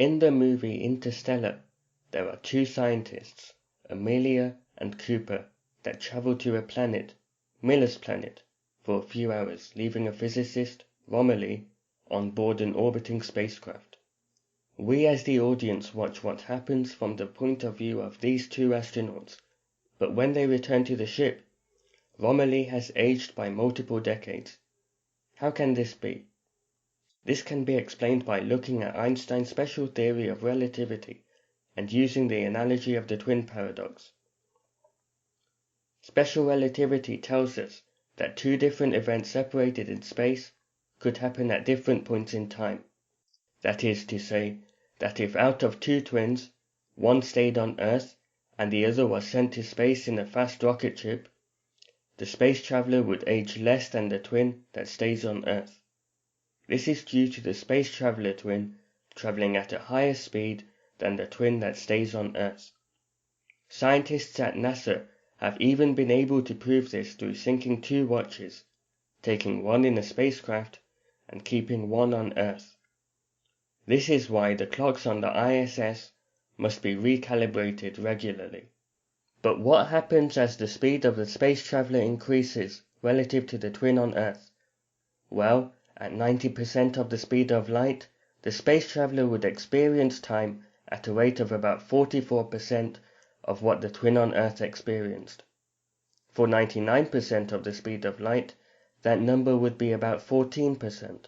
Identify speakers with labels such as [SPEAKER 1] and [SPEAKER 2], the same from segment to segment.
[SPEAKER 1] In the movie Interstellar, there are two scientists, Amelia and Cooper, that travel to a planet, Miller's planet, for a few hours, leaving a physicist, Romilly, on board an orbiting spacecraft. We as the audience watch what happens from the point of view of these two astronauts, but when they return to the ship, Romilly has aged by multiple decades. How can this be? This can be explained by looking at Einstein's special theory of relativity and using the analogy of the twin paradox. Special relativity tells us that two different events separated in space could happen at different points in time. That is to say, that if out of two twins, one stayed on Earth and the other was sent to space in a fast rocket ship, the space traveler would age less than the twin that stays on Earth. This is due to the space traveler twin traveling at a higher speed than the twin that stays on Earth. Scientists at NASA have even been able to prove this through syncing two watches, taking one in a spacecraft and keeping one on Earth. This is why the clocks on the ISS must be recalibrated regularly. But what happens as the speed of the space traveler increases relative to the twin on Earth? Well, at 90% of the speed of light, the space traveler would experience time at a rate of about 44% of what the twin on Earth experienced. For 99% of the speed of light, that number would be about 14%.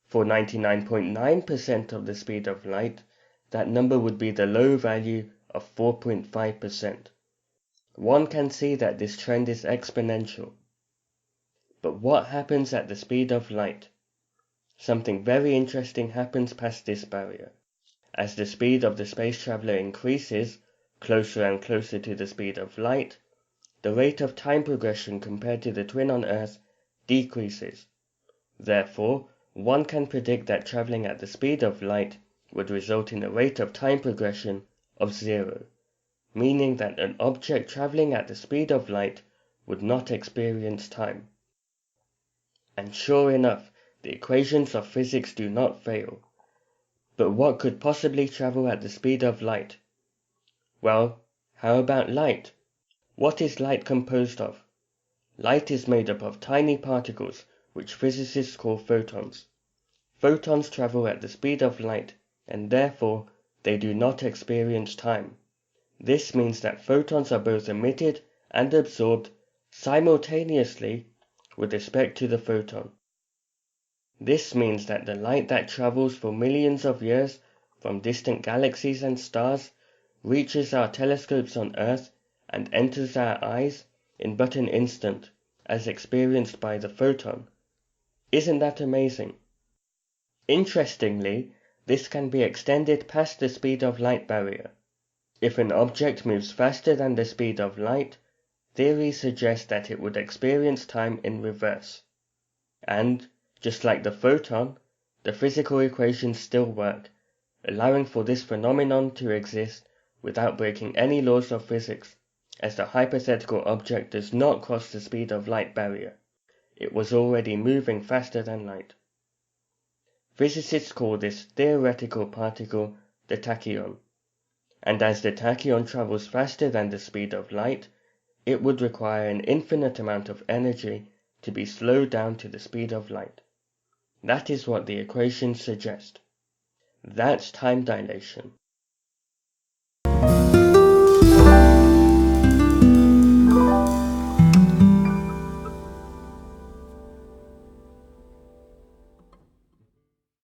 [SPEAKER 1] For 99.9% of the speed of light, that number would be the low value of 4.5%. One can see that this trend is exponential. But what happens at the speed of light? Something very interesting happens past this barrier. As the speed of the space traveler increases, closer and closer to the speed of light, the rate of time progression compared to the twin on Earth decreases. Therefore, one can predict that traveling at the speed of light would result in a rate of time progression of 0, meaning that an object traveling at the speed of light would not experience time. And sure enough, the equations of physics do not fail. But what could possibly travel at the speed of light? Well, how about light? What is light composed of? Light is made up of tiny particles, which physicists call photons. Photons travel at the speed of light, and therefore they do not experience time. This means that photons are both emitted and absorbed simultaneously with respect to the photon. This means that the light that travels for millions of years from distant galaxies and stars reaches our telescopes on Earth and enters our eyes in but an instant, as experienced by the photon. Isn't that amazing? Interestingly, this can be extended past the speed of light barrier. If an object moves faster than the speed of light, theories suggest that it would experience time in reverse. And, just like the photon, the physical equations still work, allowing for this phenomenon to exist without breaking any laws of physics, as the hypothetical object does not cross the speed of light barrier. It was already moving faster than light. Physicists call this theoretical particle the tachyon. And as the tachyon travels faster than the speed of light, it would require an infinite amount of energy to be slowed down to the speed of light. That is what the equations suggest. That's time dilation.